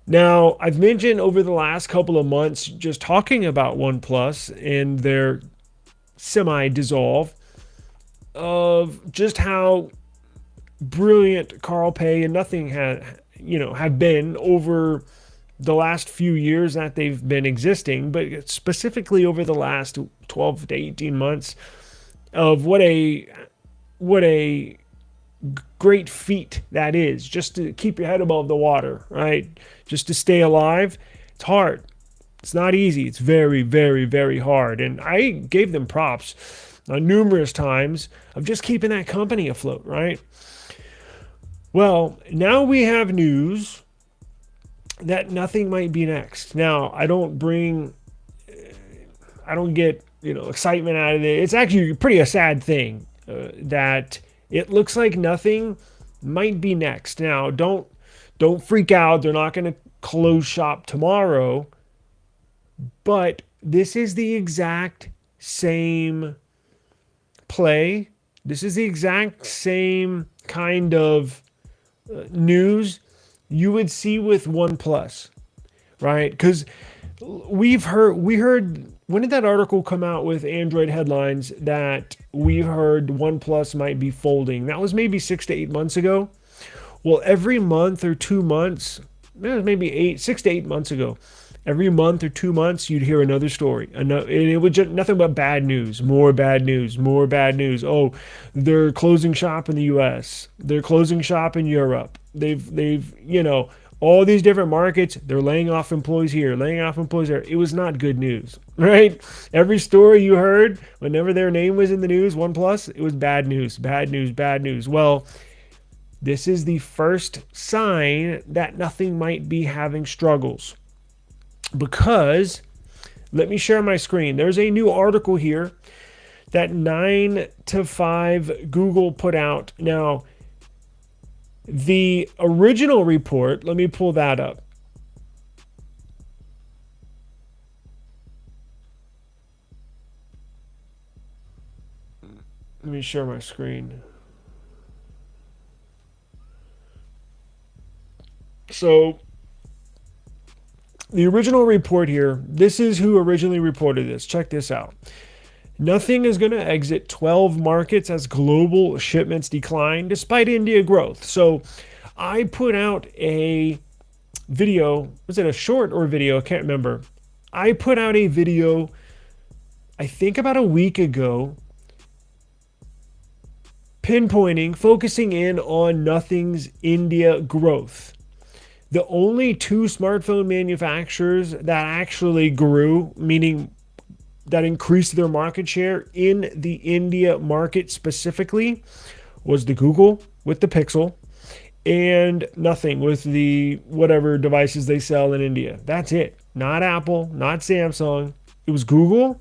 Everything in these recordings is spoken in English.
Now, I've mentioned over the last couple of months, just talking about OnePlus and their semi dissolve, of just how brilliant Carl Pei and nothing have been over the last few years that they've been existing, but specifically over the last 12 to 18 months, of what a great feat that is, just to keep your head above the water, right? Just to stay alive. It's hard. It's not easy. It's very, very, very hard. And I gave them props numerous times of just keeping that company afloat, right? Well, now we have news that nothing might be next. Now, I don't get, excitement out of it. It's actually pretty a sad thing that it looks like nothing might be next. Now, don't freak out. They're not going to close shop tomorrow, but this is the exact same play. This is the exact same kind of news you would see with OnePlus, right? Because we heard, when did that article come out with Android headlines that we heard OnePlus might be folding? That was maybe 6 to 8 months ago. Well, every month or 2 months, maybe 6 to 8 months ago, every month or 2 months, you'd hear another story. And it was just nothing but bad news, more bad news, more bad news. Oh, they're closing shop in the US. They're closing shop in Europe. They've all these different markets. They're laying off employees here, laying off employees there. It was not good news, right? Every story you heard, whenever their name was in the news, OnePlus, it was bad news, bad news, bad news. Well, this is the first sign that nothing might be having struggles, because let me share my screen. There's a new article here that 9 to 5 Google put out. Now, the original report, let me pull that up. Let me share my screen. So, the original report here, this is who originally reported this. Check this out. Nothing is going to exit 12 markets as global shipments decline despite India growth. So I put out a video. Was it a short or video? I can't remember. I put out a video, I think about a week ago, pinpointing, focusing in on nothing's India growth. The only two smartphone manufacturers that actually grew, meaning that increased their market share in the India market specifically, was the Google with the Pixel and nothing with the whatever devices they sell in India. That's it. Not Apple, not Samsung. It was Google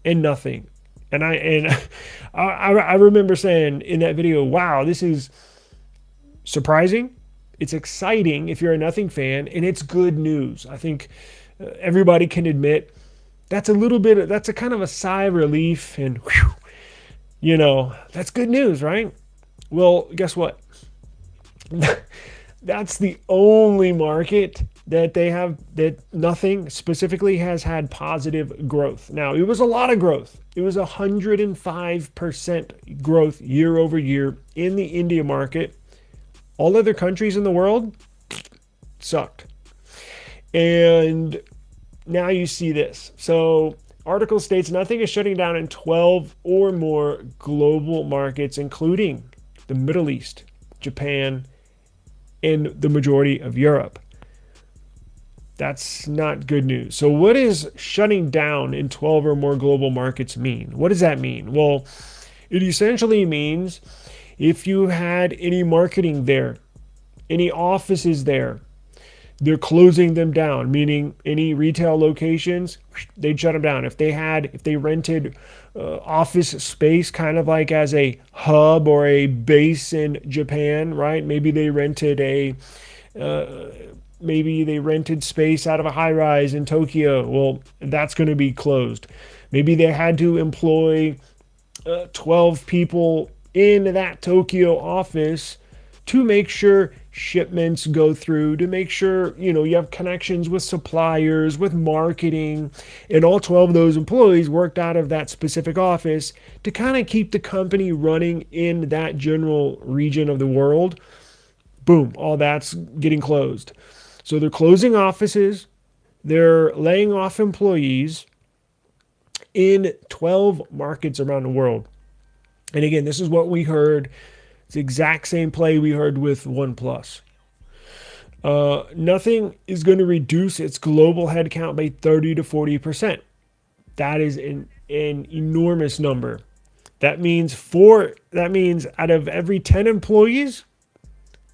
and nothing. And I remember saying in that video, wow, this is surprising. It's exciting if you're a nothing fan, and it's good news. I think everybody can admit that's that's a kind of a sigh of relief, and whew, that's good news, right? Well, guess what? That's the only market that they have that nothing specifically has had positive growth. Now, it was a lot of growth. It was 105% growth year over year in the India market. All other countries in the world sucked. And now you see this. So, article states nothing is shutting down in 12 or more global markets, including the Middle East, Japan, and the majority of Europe. That's not good news. So, what does shutting down in 12 or more global markets mean? What does that mean? Well, it essentially means if you had any marketing there, any offices there, they're closing them down, meaning any retail locations, they'd shut them down. If they rented office space kind of like as a hub or a base in Japan, right? Maybe they rented space out of a high rise in Tokyo. Well, that's going to be closed. Maybe they had to employ 12 people in that Tokyo office to make sure shipments go through, to make sure, you have connections with suppliers, with marketing, and all 12 of those employees worked out of that specific office to kind of keep the company running in that general region of the world. Boom, all that's getting closed. So they're closing offices, they're laying off employees in 12 markets around the world. And again, this is what we heard. It's the exact same play we heard with OnePlus. Nothing is going to reduce its global headcount by 30 to 40%. That is an enormous number. That means out of every 10 employees,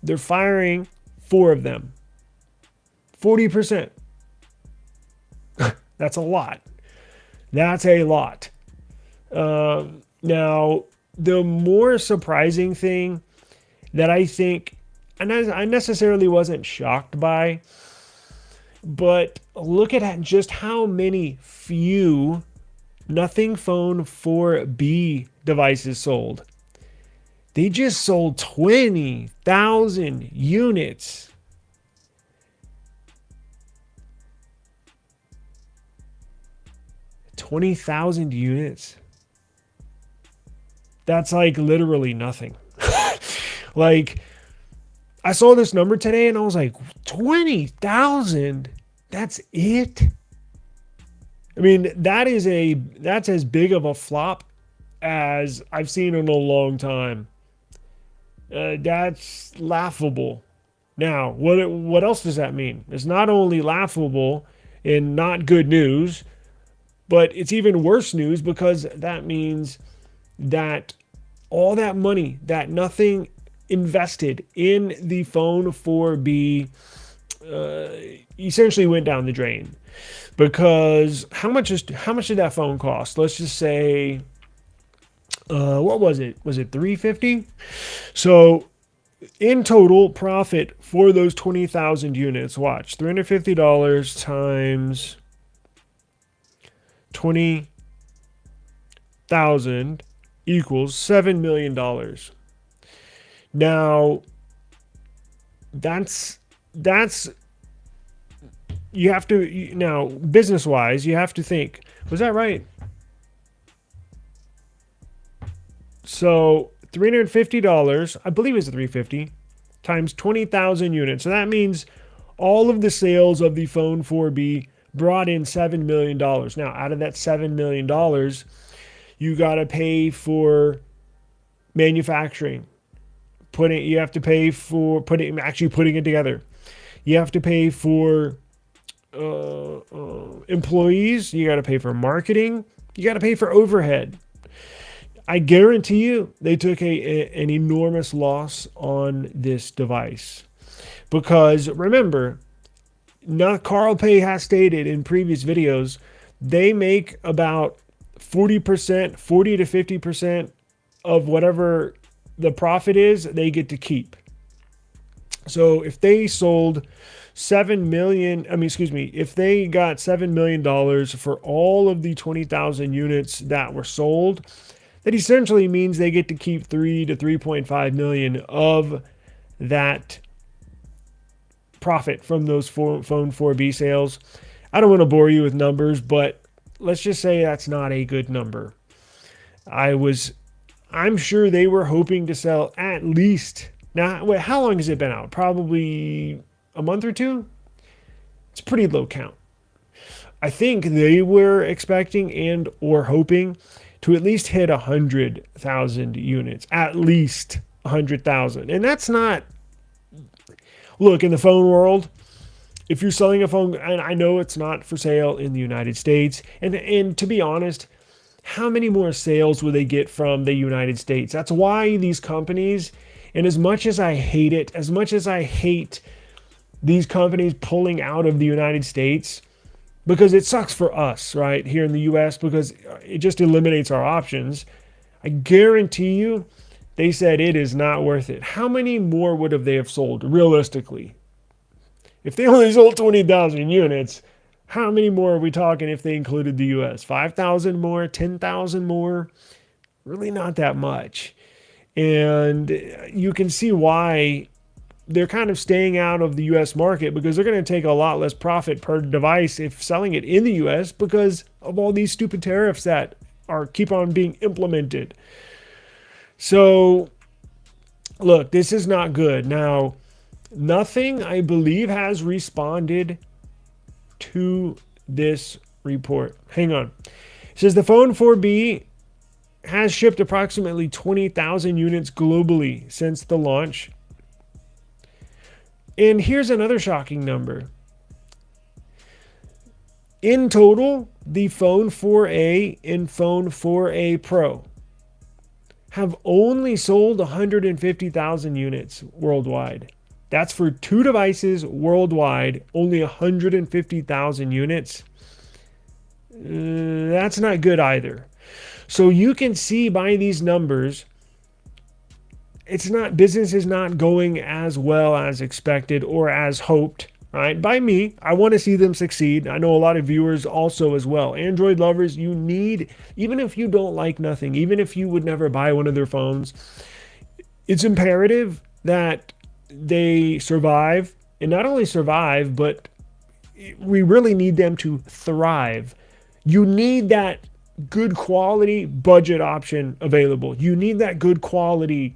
they're firing 4 of them. 40%. That's a lot. That's a lot. Now, the more surprising thing that I think, and I necessarily wasn't shocked by, but look at just how many few Nothing Phone 4B devices sold. They just sold 20,000 units. 20,000 units. That's like literally nothing. Like, I saw this number today and I was like, 20,000? That's it? I mean, that's as big of a flop as I've seen in a long time. That's laughable. Now, what else does that mean? It's not only laughable and not good news, but it's even worse news, because that means that all that money that Nothing invested in the Phone 4B essentially went down the drain. Because how much did that phone cost? Let's just say, what was it? Was it $350? So in total profit for those 20,000 units, watch, $350 times 20,000 equals $7 million. Now, that's you have to, now business wise, you have to think, was that right? So $350, I believe it's $350 times 20,000 units. So that means all of the sales of the Phone 4B brought in $7 million. Now, out of that $7 million, you got to pay for manufacturing. You have to pay for putting it together. You have to pay for employees. You got to pay for marketing. You got to pay for overhead. I guarantee you they took an enormous loss on this device. Because remember, Carl Pei has stated in previous videos, they make about 40%, 40 to 50% of whatever the profit is, they get to keep. So if they sold if they got $7 million for all of the 20,000 units that were sold, that essentially means they get to keep 3 to 3.5 million of that profit from those Phone 4B sales. I don't want to bore you with numbers, but let's just say that's not a good number. I'm sure they were hoping to sell at least, now, wait, how long has it been out? Probably a month or two? It's a pretty low count. I think they were expecting and or hoping to at least hit 100,000 units, at least 100,000. And that's not, look, in the phone world, if you're selling a phone, and I know it's not for sale in the United States, and to be honest, how many more sales will they get from the United States? That's why these companies, and as much as I hate it, as much as I hate these companies pulling out of the United States, because it sucks for us, right, here in the US, because it just eliminates our options, I guarantee you they said it is not worth it. How many more would they have sold, realistically? If they only sold 20,000 units, how many more are we talking if they included the US? 5,000 more? 10,000 more? Really not that much. And you can see why they're kind of staying out of the US market because they're going to take a lot less profit per device if selling it in the US because of all these stupid tariffs that are keep on being implemented. So look, this is not good. Now, nothing, I believe, has responded to this report. Hang on. It says the phone 4B has shipped approximately 20,000 units globally since the launch. And here's another shocking number. In total, the phone 4A and phone 4A Pro have only sold 150,000 units worldwide. That's for two devices worldwide, only 150,000 units. That's not good either. So you can see by these numbers, business is not going as well as expected or as hoped, right? By me, I want to see them succeed. I know a lot of viewers also as well. Android lovers, you need, even if you don't like nothing, even if you would never buy one of their phones, it's imperative that they survive, and not only survive, but we really need them to thrive. You need that good quality budget option available. You need that good quality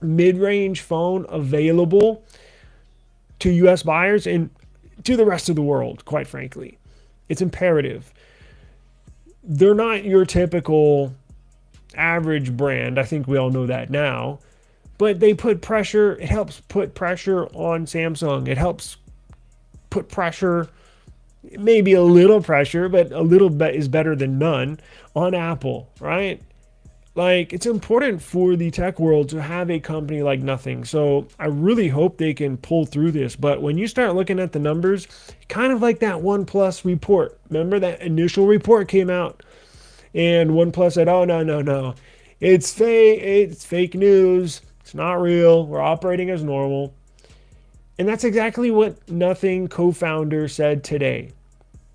mid-range phone available to US buyers and to the rest of the world, quite frankly. It's imperative. They're not your typical average brand. I think we all know that now. But they put pressure, it helps put pressure on Samsung. It helps put pressure, maybe a little pressure, but a little bit is better than none, on Apple, right? Like, it's important for the tech world to have a company like nothing. So I really hope they can pull through this. But when you start looking at the numbers, kind of like that OnePlus report. Remember that initial report came out and OnePlus said, oh, no. It's fake news. It's not real. We're operating as normal. And that's exactly what Nothing co-founder said today.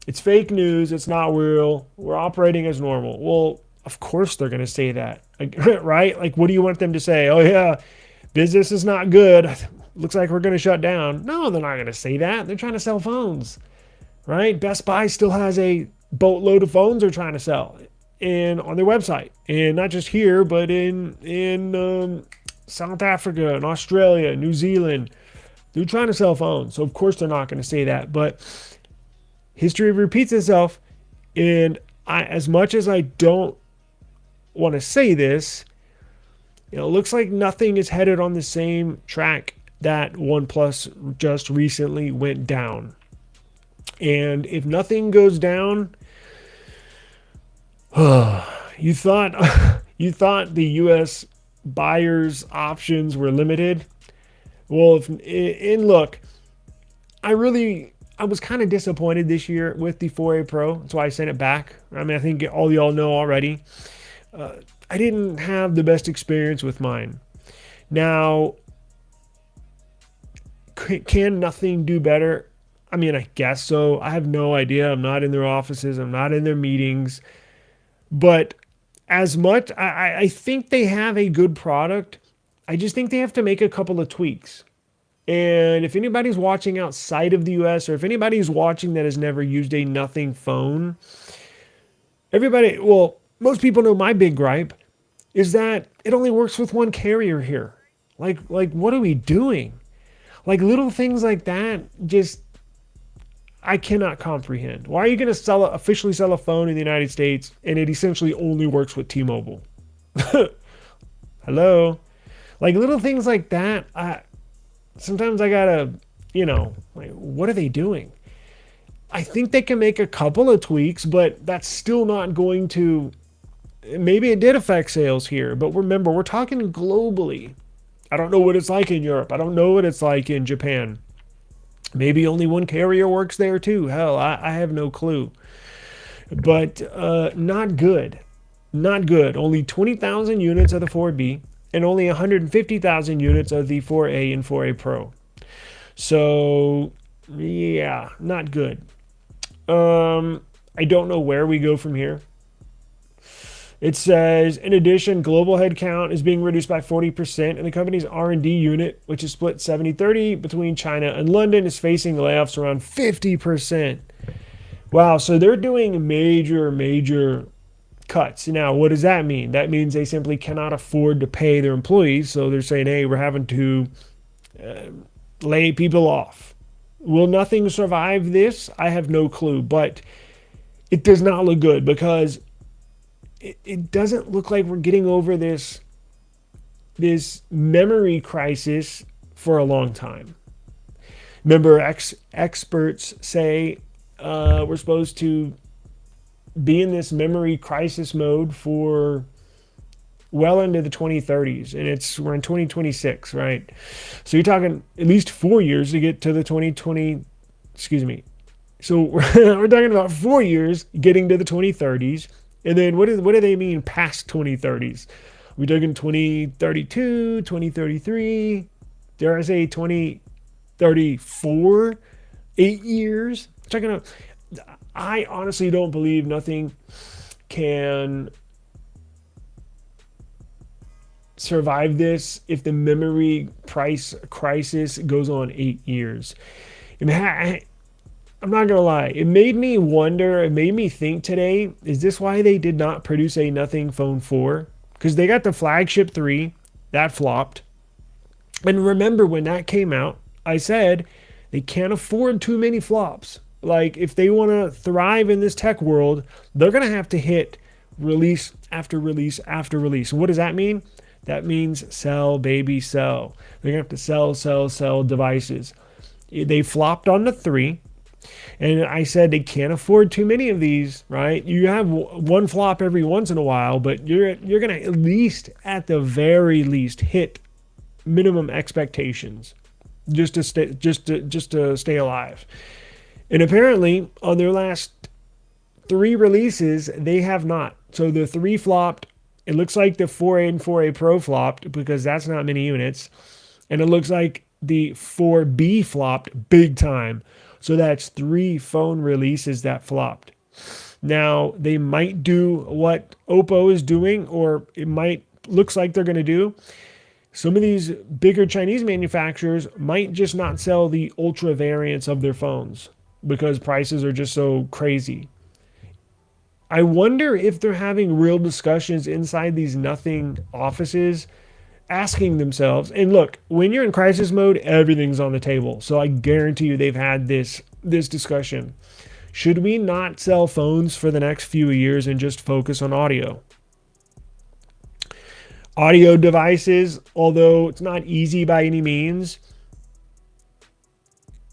It's fake news. It's not real. We're operating as normal. Well, of course they're going to say that, right? Like, what do you want them to say? Oh, yeah, business is not good. Looks like we're going to shut down. No, they're not going to say that. They're trying to sell phones, right? Best Buy still has a boatload of phones they're trying to sell and on their website. And not just here, but in South Africa and Australia, New Zealand. They're trying to sell phones. So, of course, they're not going to say that. But history repeats itself. And as much as I don't want to say this, it looks like Nothing is headed on the same track that OnePlus just recently went down. And if Nothing goes down, you thought the US buyers' options were limited. Well, look, I was kind of disappointed this year with the 4A Pro. That's why I sent it back. I mean, I think all y'all know already. I didn't have the best experience with mine. Now, can Nothing do better? I mean, I guess so. I have no idea. I'm not in their offices. I'm not in their meetings. But as much, I think they have a good product. I just think they have to make a couple of tweaks. And if anybody's watching outside of the US, or if anybody's watching that has never used a Nothing phone, most people know my big gripe is that it only works with one carrier here. Like what are we doing? Like, little things like that, just, I cannot comprehend. Why are you going to officially sell a phone in the United States and it essentially only works with T-Mobile? Hello? Like, little things like that, sometimes I gotta, like, what are they doing? I think they can make a couple of tweaks, but that's still not going to, maybe it did affect sales here, but remember, we're talking globally. I don't know what it's like in Europe. I don't know what it's like in Japan. Maybe only one carrier works there too. Hell, I have no clue. But not good. Not good. Only 20,000 units of the 4B and only 150,000 units of the 4A and 4A Pro. So, yeah, not good. I don't know where we go from here. It says, in addition, global headcount is being reduced by 40%, and the company's R&D unit, which is split 70-30 between China and London, is facing layoffs around 50%. Wow, so they're doing major cuts. Now, what does that mean? That means they simply cannot afford to pay their employees, so they're saying, hey, we're having to lay people off. Will nothing survive this? I have no clue, but it does not look good because it doesn't look like we're getting over this memory crisis for a long time. Remember, experts say we're supposed to be in this memory crisis mode for well into the 2030s, and we're in 2026, right? So you're talking at least 4 years to get to the 2020. Excuse me. So we're talking about 4 years getting to the 2030s. And then what do they mean past 2030s? We're talking 2032, 2033, dare I say 2034, 8 years. Checking out. I honestly don't believe nothing can survive this if the memory price crisis goes on 8 years. I'm not going to lie. It made me wonder, it made me think today, is this why they did not produce a Nothing Phone 4? Because they got the flagship 3, that flopped. And remember when that came out, I said they can't afford too many flops. Like if they want to thrive in this tech world, they're going to have to hit release after release after release. What does that mean? That means sell, baby, sell. They're going to have to sell devices. They flopped on the 3. And I said they can't afford too many of these, right? You have one flop every once in a while, but you're going to at the very least, hit minimum expectations just to stay alive. And apparently, on their last 3 releases, they have not. So the 3 flopped. It looks like the 4A and 4A Pro flopped because that's not many units, and it looks like the 4B flopped big time. So that's 3 phone releases that flopped. Now, they might do what Oppo is doing, or looks like they're going to do. Some of these bigger Chinese manufacturers might just not sell the ultra variants of their phones because prices are just so crazy. I wonder if they're having real discussions inside these Nothing offices, asking themselves, and look, when you're in crisis mode, everything's on the table. So I guarantee you they've had this discussion. Should we not sell phones for the next few years and just focus on audio? Audio devices, although it's not easy by any means,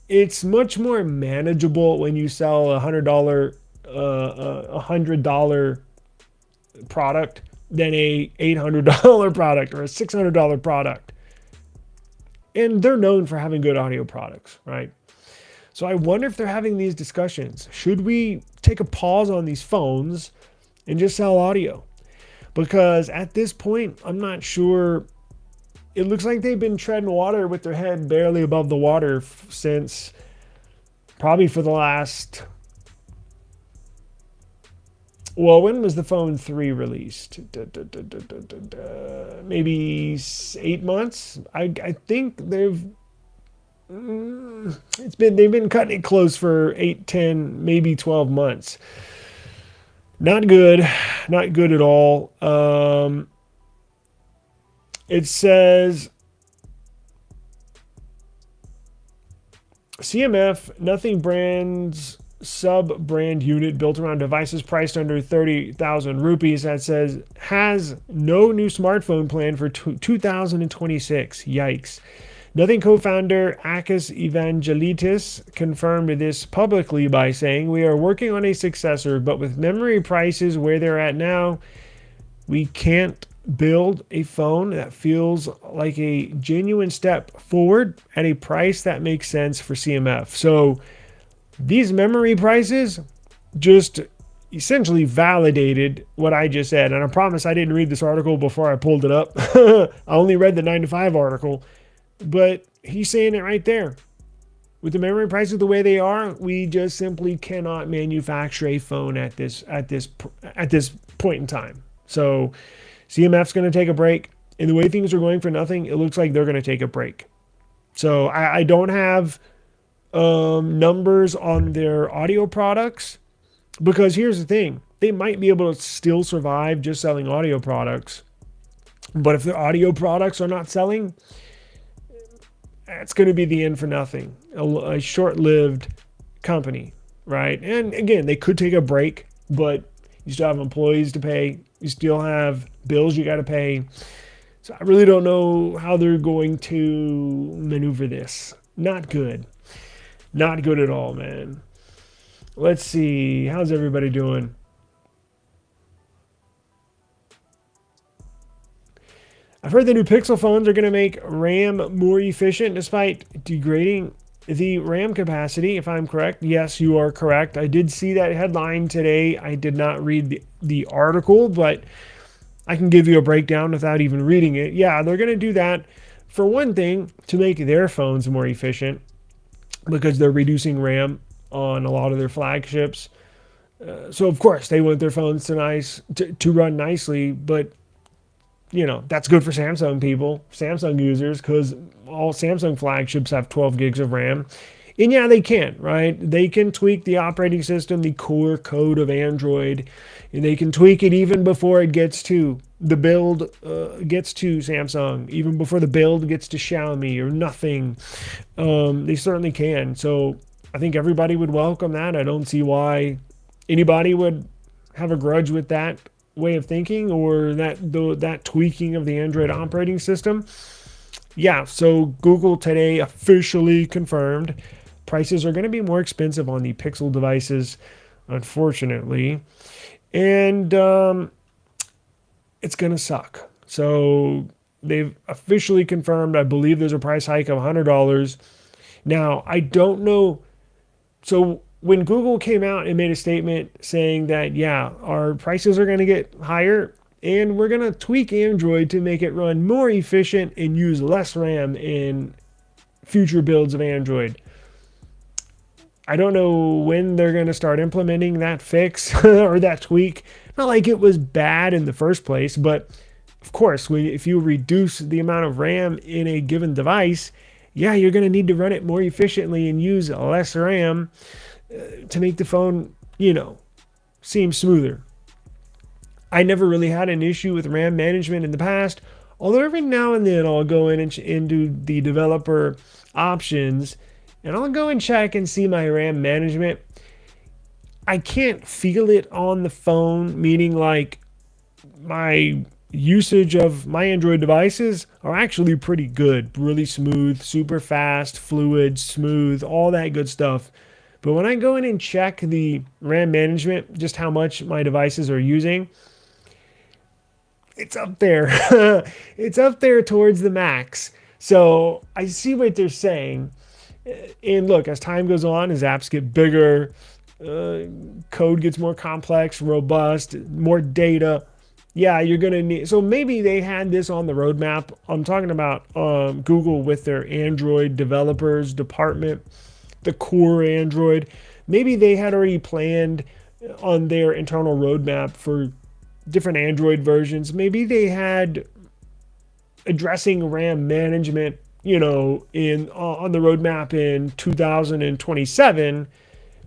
it's much more manageable when you sell a $100 product than a $800 product or a $600 product. And they're known for having good audio products, right? So I wonder if they're having these discussions. Should we take a pause on these phones and just sell audio? Because at this point, I'm not sure. It looks like they've been treading water with their head barely above the water since probably for the last... Well, when was the phone 3 released? Maybe 8 months. I think they've been cutting it close for 8, 10, maybe 12 months. Not good at all. It says CMF, Nothing brands sub-brand unit built around devices priced under 30,000 rupees, that says has no new smartphone plan for 2026. Yikes. Nothing co-founder Akis Evangelitis confirmed this publicly by saying, we are working on a successor, but with memory prices where they're at now, we can't build a phone that feels like a genuine step forward at a price that makes sense for CMF. So these memory prices just essentially validated what I just said. And I promise I didn't read this article before I pulled it up. I only read the 9 to 5 article. But he's saying it right there. With the memory prices the way they are, we just simply cannot manufacture a phone at this point in time. So CMF's going to take a break. And the way things are going for nothing, it looks like they're going to take a break. So I don't have numbers on their audio products, because here's the thing. They might be able to still survive just selling audio products. But if their audio products are not selling, it's going to be the end for nothing. A short-lived company, right? And again, they could take a break, but you still have employees to pay. You still have bills you got to pay. So I really don't know how they're going to maneuver this. Not good. Not good at all, man. Let's see. How's everybody doing? I've heard the new Pixel phones are going to make RAM more efficient despite degrading the RAM capacity, if I'm correct. Yes, you are correct. I did see that headline today. I did not read the article, but I can give you a breakdown without even reading it. Yeah, they're going to do that, for one thing, to make their phones more efficient, because they're reducing RAM on a lot of their flagships. So, of course, they want their phones to run nicely, but you know, that's good for Samsung people, Samsung users, because all Samsung flagships have 12 gigs of RAM. And yeah, they can, right? They can tweak the operating system, the core code of Android, and they can tweak it even before it gets to the build, gets to Samsung, even before the build gets to Xiaomi or nothing. They certainly can. So I think everybody would welcome that. I don't see why anybody would have a grudge with that way of thinking, or that tweaking of the Android operating system. Yeah, so Google today officially confirmed prices are going to be more expensive on the Pixel devices, unfortunately, and it's going to suck. So they've officially confirmed, I believe there's a price hike of $100. Now, I don't know. So when Google came out and made a statement saying that, yeah, our prices are going to get higher and we're going to tweak Android to make it run more efficient and use less RAM in future builds of Android. I don't know when they're going to start implementing that fix or that tweak. Not like it was bad in the first place, but of course, if you reduce the amount of RAM in a given device, yeah, you're going to need to run it more efficiently and use less RAM to make the phone, seem smoother. I never really had an issue with RAM management in the past, although every now and then I'll go in and into the developer options and I'll go and check and see my RAM management. I can't feel it on the phone, meaning like my usage of my Android devices are actually pretty good, really smooth, super fast, fluid, smooth, all that good stuff. But when I go in and check the RAM management, just how much my devices are using, it's up there. It's up there towards the max. So I see what they're saying. And look, as time goes on, as apps get bigger, code gets more complex, robust, more data. Yeah, you're going to need... So maybe they had this on the roadmap. I'm talking about Google with their Android developers department, the core Android. Maybe they had already planned on their internal roadmap for different Android versions. Maybe they had addressing RAM management, on the roadmap in 2027.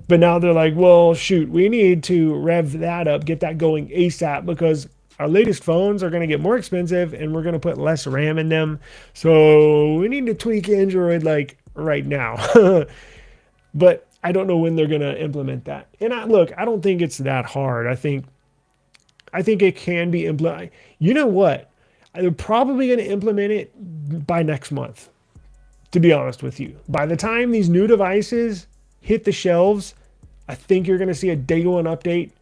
But now they're like, well, shoot, we need to rev that up, get that going ASAP, because our latest phones are going to get more expensive and we're going to put less RAM in them. So we need to tweak Android like right now. But I don't know when they're going to implement that. And I don't think it's that hard. I think it can be implemented. You know what? They're probably going to implement it by next month, to be honest with you. By the time these new devices hit the shelves, I think you're going to see a day one update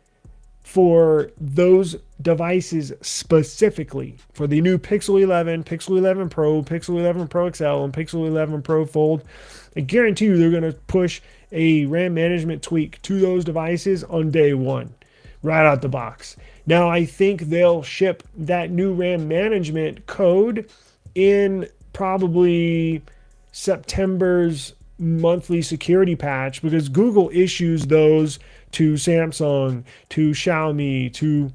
for those devices specifically, for the new Pixel 11, Pixel 11 Pro, Pixel 11 Pro XL, and Pixel 11 Pro Fold. I guarantee you they're going to push a RAM management tweak to those devices on day one, right out the box. Now, I think they'll ship that new RAM management code in probably September's monthly security patch, because Google issues those to Samsung, to Xiaomi, to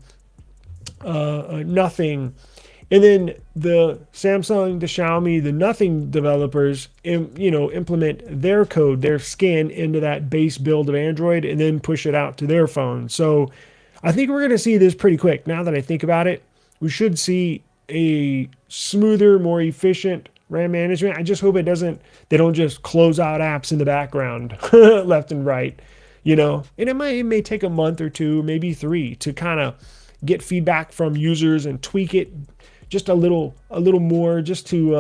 Nothing. And then the Samsung, the Xiaomi, the Nothing developers, implement their code, their skin into that base build of Android, and then push it out to their phone. So I think we're going to see this pretty quick. Now that I think about it, we should see a smoother, more efficient RAM management. I just hope they don't just close out apps in the background left and right, and it may take a month or two, maybe 3 to kind of get feedback from users and tweak it just a little more, just to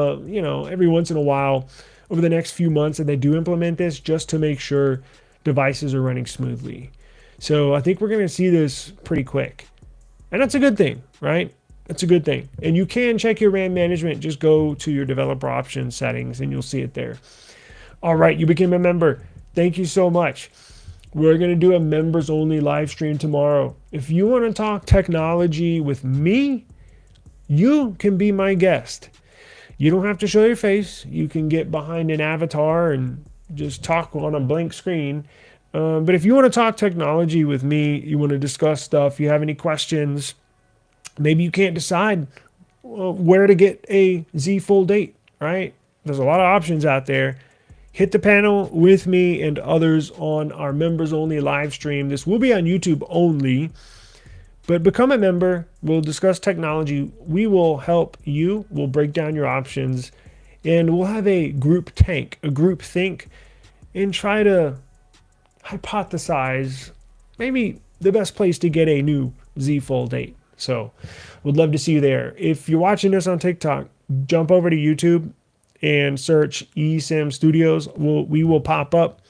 every once in a while over the next few months that they do implement this, just to make sure devices are running smoothly. So I think we're going to see this pretty quick, and that's a good thing, right? That's a good thing. And you can check your RAM management. Just go to your developer options settings and you'll see it there. All right, you became a member. Thank you so much. We're going to do a members only live stream tomorrow. If you want to talk technology with me, you can be my guest. You don't have to show your face. You can get behind an avatar and just talk on a blank screen. But if you want to talk technology with me, you want to discuss stuff, you have any questions, maybe you can't decide where to get a Z Fold 8, right? There's a lot of options out there. Hit the panel with me and others on our members only live stream. This will be on YouTube only. But become a member. We'll discuss technology. We will help you. We'll break down your options. And we'll have a group think, and try to hypothesize maybe the best place to get a new Z Fold 8. So we'd love to see you there. If you're watching this on TikTok, jump over to YouTube and search eSIM Studios. We will pop up.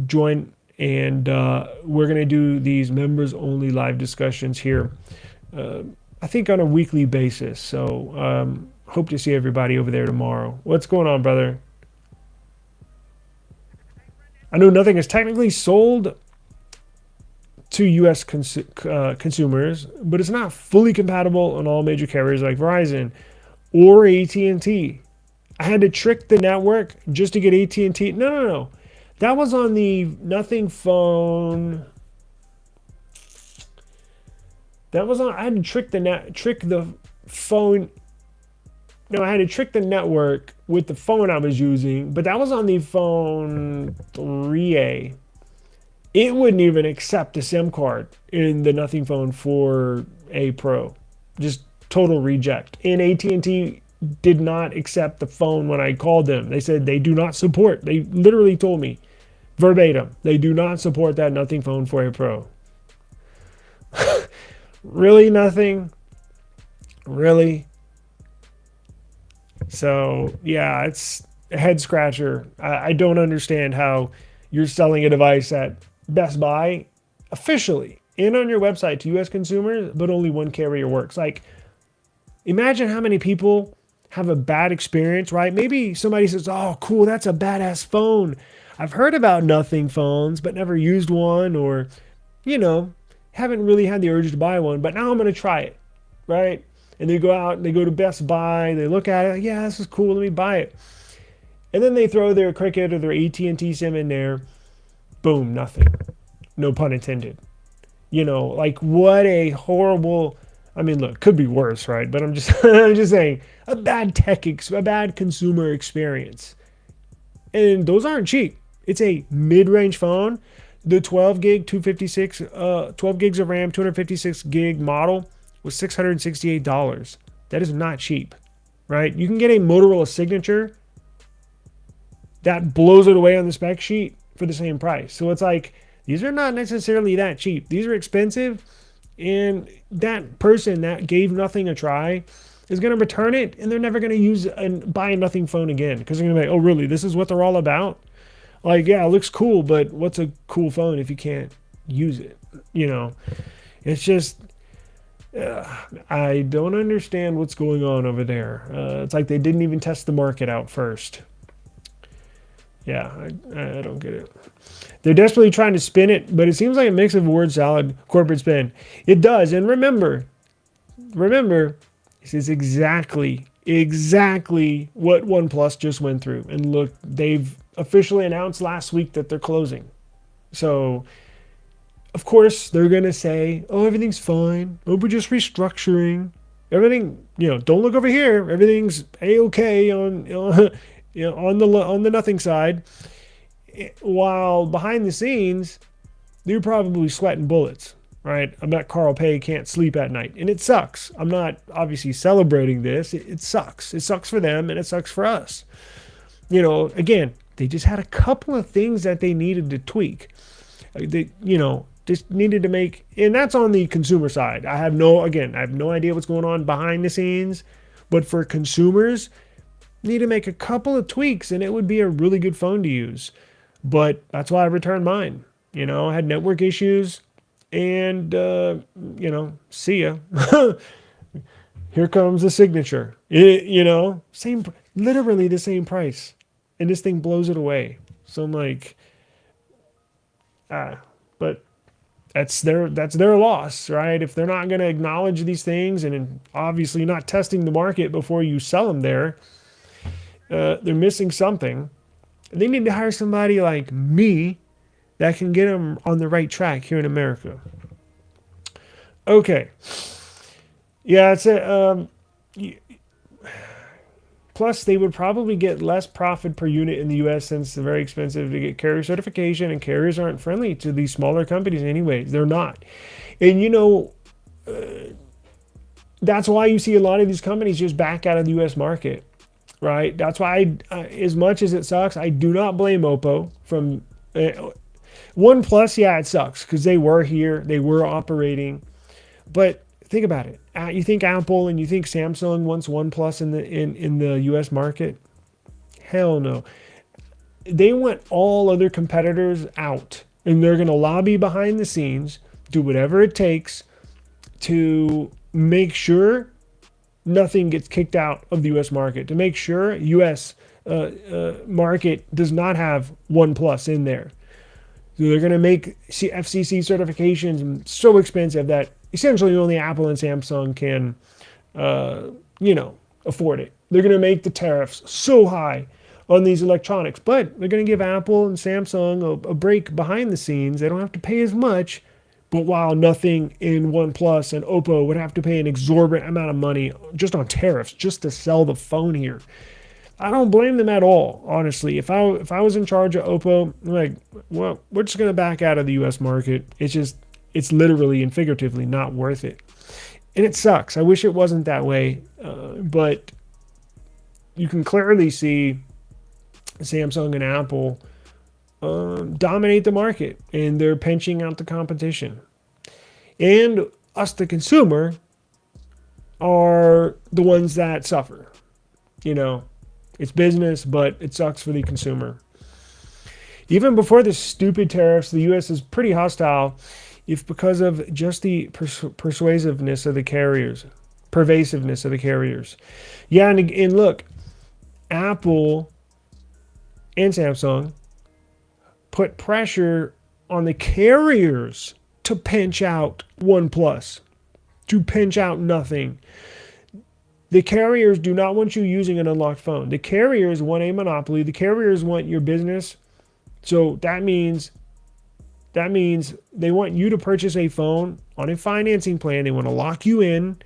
Join. And we're going to do these members only live discussions here, I think on a weekly basis. So hope to see everybody over there tomorrow. What's going on, brother? I know Nothing is technically sold to U.S. consumers, but it's not fully compatible on all major carriers like Verizon or AT&T. I had to trick the network just to get AT&T. No. That was on the Nothing phone. I had to trick the phone. No, I had to trick the network with the phone I was using, but that was on the phone 3A. It wouldn't even accept a SIM card in the Nothing phone 4A Pro. Just total reject. And AT&T did not accept the phone when I called them. They said they do not support. They literally told me verbatim, they do not support that Nothing phone 4A Pro. Really, Nothing? Really? So, yeah, it's a head scratcher. I don't understand how you're selling a device at Best Buy officially and on your website to U.S. consumers, but only one carrier works. Like, imagine how many people have a bad experience, right? Maybe somebody says, oh, cool, that's a badass phone. I've heard about Nothing phones, but never used one, or, haven't really had the urge to buy one, but now I'm going to try it, right? And they go out and they go to Best Buy, they look at it, yeah, this is cool, let me buy it. And then they throw their Cricket or their AT&T SIM in there, boom, nothing. No pun intended. Like what a horrible, look, could be worse, right? But I'm just saying, a bad consumer experience. And those aren't cheap. It's a mid-range phone. The 12 gigs of RAM, 256 gig model was $668. That is not cheap, right? You can get a Motorola Signature that blows it away on the spec sheet for the same price. So it's like, these are not necessarily that cheap. These are expensive, and that person that gave Nothing a try is going to return it, and they're never going to use and buy a Nothing phone again, because they're going to be like, oh, really? This is what they're all about? Like, yeah, it looks cool, but what's a cool phone if you can't use it? It's just, I don't understand what's going on over there. It's like they didn't even test the market out first. Yeah, I don't get it. They're desperately trying to spin it, but it seems like a mix of word salad, corporate spin. It does. And remember, this is exactly what OnePlus just went through. And look, they've officially announced last week that they're closing. So of course, they're going to say, oh, everything's fine. Oh, we're just restructuring. Everything, don't look over here. Everything's A-okay on, on the nothing side. While behind the scenes, they're probably sweating bullets, right? I bet Carl Pei can't sleep at night. And it sucks. I'm not obviously celebrating this. It sucks. It sucks for them and it sucks for us. Again, they just had a couple of things that they needed to tweak. They, just needed to make, and that's on the consumer side. I have no idea what's going on behind the scenes, but for consumers, need to make a couple of tweaks and it would be a really good phone to use. But that's why I returned mine. I had network issues and, see ya. Here comes the signature, literally the same price. And this thing blows it away. So I'm like, but that's their loss, right? If they're not going to acknowledge these things and obviously not testing the market before you sell them there, they're missing something. They need to hire somebody like me that can get them on the right track here in America. Okay. Yeah, it's a, plus, they would probably get less profit per unit in the U.S. since it's very expensive to get carrier certification, and carriers aren't friendly to these smaller companies anyways. They're not. And, that's why you see a lot of these companies just back out of the U.S. market, right? That's why, as much as it sucks, I do not blame Oppo from OnePlus. Yeah, it sucks because they were here. They were operating. But think about it. You think Apple and you think Samsung wants OnePlus in the U.S. market? Hell no. They want all other competitors out, and they're going to lobby behind the scenes, do whatever it takes to make sure nothing gets kicked out of the U.S. market, to make sure U.S. Market does not have OnePlus in there. So they're going to make FCC certifications so expensive that essentially only Apple and Samsung can, afford it. They're going to make the tariffs so high on these electronics, but they're going to give Apple and Samsung a break behind the scenes. They don't have to pay as much, but while nothing in OnePlus and Oppo would have to pay an exorbitant amount of money just on tariffs, just to sell the phone here. I don't blame them at all, honestly. If I was in charge of Oppo, I'm like, well, we're just going to back out of the U.S. market. It's literally and figuratively not worth it. And it sucks. I wish it wasn't that way. But you can clearly see Samsung and Apple dominate the market, and they're pinching out the competition. And us, the consumer, are the ones that suffer. It's business, but it sucks for the consumer. Even before the stupid tariffs, the U.S. is pretty hostile, if because of just the pervasiveness of the carriers. Yeah, and look, Apple and Samsung put pressure on the carriers to pinch out OnePlus, to pinch out nothing. The carriers do not want you using an unlocked phone. The carriers want a monopoly. The carriers want your business. So that means they want you to purchase a phone on a financing plan. They want to lock you in,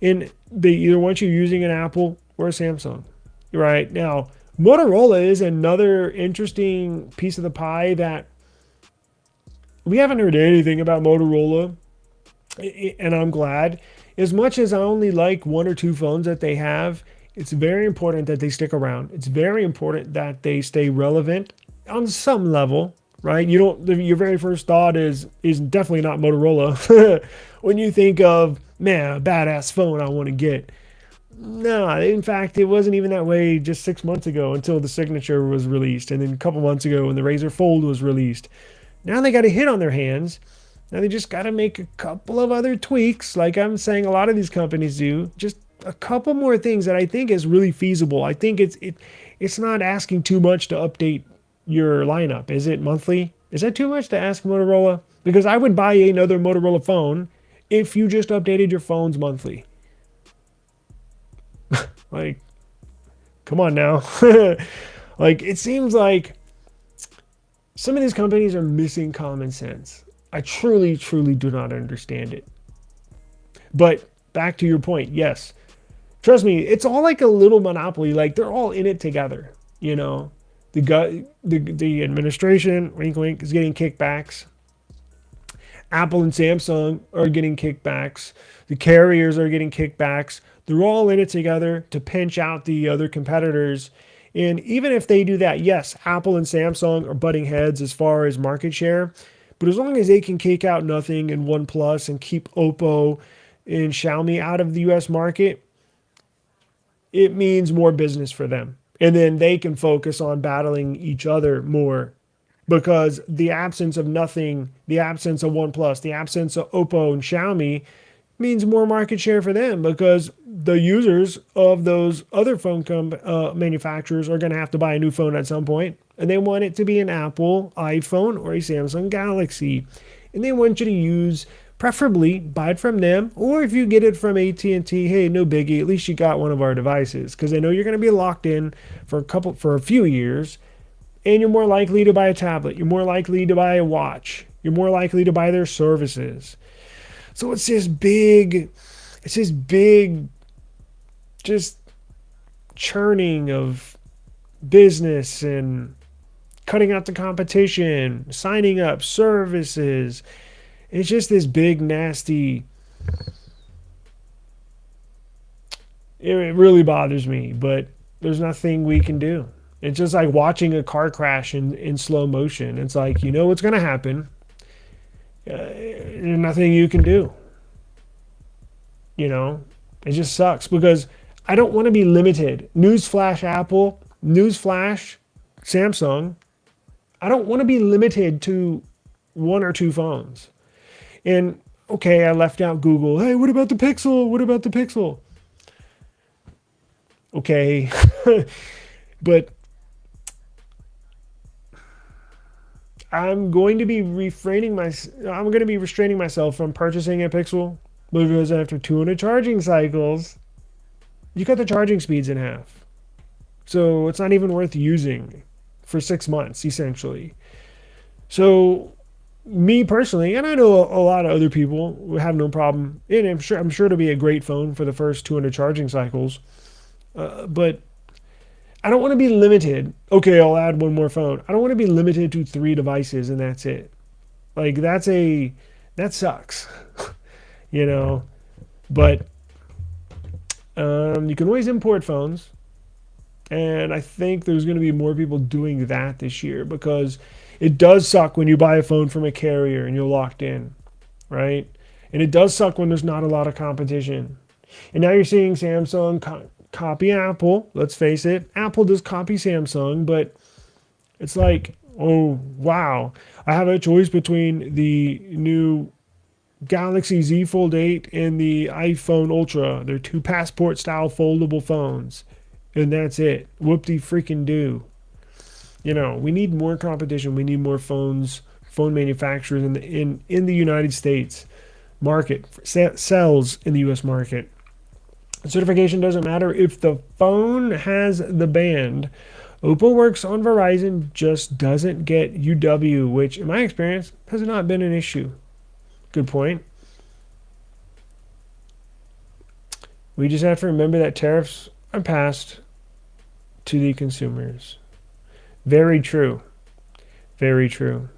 and they either want you using an Apple or a Samsung. Right? Now, Motorola is another interesting piece of the pie that we haven't heard anything about Motorola, and I'm glad. As much as I only like one or two phones that they have, it's very important that they stick around. It's very important that they stay relevant on some level, right? Your very first thought is definitely not Motorola. When you think of, man, a badass phone I want to get. No, in fact, it wasn't even that way just 6 months ago until the Signature was released. And then a couple months ago when the Razr Fold was released. Now they got a hit on their hands. Now they just got to make a couple of other tweaks, like I'm saying a lot of these companies do. Just a couple more things that I think is really feasible. I think it's not asking too much to update your lineup. Is it monthly? Is that too much to ask Motorola? Because I would buy another Motorola phone if you just updated your phones monthly. Like, come on now. Like, it seems like some of these companies are missing common sense. I truly, truly do not understand it. But back to your point, yes, trust me, it's all like a little monopoly. Like they're all in it together. You know, the administration, wink wink, is getting kickbacks. Apple and Samsung are getting kickbacks. The carriers are getting kickbacks. They're all in it together to pinch out the other competitors. And even if they do that, yes, Apple and Samsung are butting heads as far as market share. But as long as they can kick out Nothing and OnePlus and keep Oppo and Xiaomi out of the US market, it means more business for them. And then they can focus on battling each other more because the absence of Nothing, the absence of OnePlus, the absence of Oppo and Xiaomi means more market share for them because the users of those other manufacturers are going to have to buy a new phone at some point, and they want it to be an Apple iPhone or a Samsung Galaxy, and they want you to use, preferably buy it from them, or if you get it from AT&T, hey, no biggie, at least you got one of our devices because they know you're going to be locked in for a few years, and you're more likely to buy a tablet, you're more likely to buy a watch, you're more likely to buy their services. So it's this big, just churning of business and cutting out the competition, signing up services. It's just this big, nasty. It really bothers me, but there's nothing we can do. It's just like watching a car crash in slow motion. It's like, you know what's going to happen. There's nothing you can do. You know, it just sucks because I don't want to be limited. Newsflash, Apple, newsflash, Samsung. I don't want to be limited to one or two phones. And okay, I left out Google. Hey, what about the Pixel? What about the Pixel? Okay, but I'm going to be restraining myself from purchasing a Pixel because after 200 charging cycles, you cut the charging speeds in half. So it's not even worth using for 6 months, essentially. So me personally, and I know a lot of other people who have no problem, and I'm sure it'll be a great phone for the first 200 charging cycles. But I don't want to be limited. Okay, I'll add one more phone. I don't want to be limited to 3 devices and that's it. Like that sucks, you know. But you can always import phones, and I think there's going to be more people doing that this year because it does suck when you buy a phone from a carrier and you're locked in, right? And it does suck when there's not a lot of competition. And now you're seeing Samsung copy Apple. Let's face it, Apple does copy Samsung, but it's like, oh wow, I have a choice between the new Galaxy Z Fold 8 and the iPhone Ultra. They're 2 passport style foldable phones, and that's it. Whoop-de freaking do. You know, we need more competition. We need more phone manufacturers in the United States market, sells in the US market. Certification doesn't matter if the phone has the band. Oppo works on Verizon, just doesn't get UW, which in my experience has not been an issue. Good point. We just have to remember that tariffs are passed to the consumers. Very true. Very true.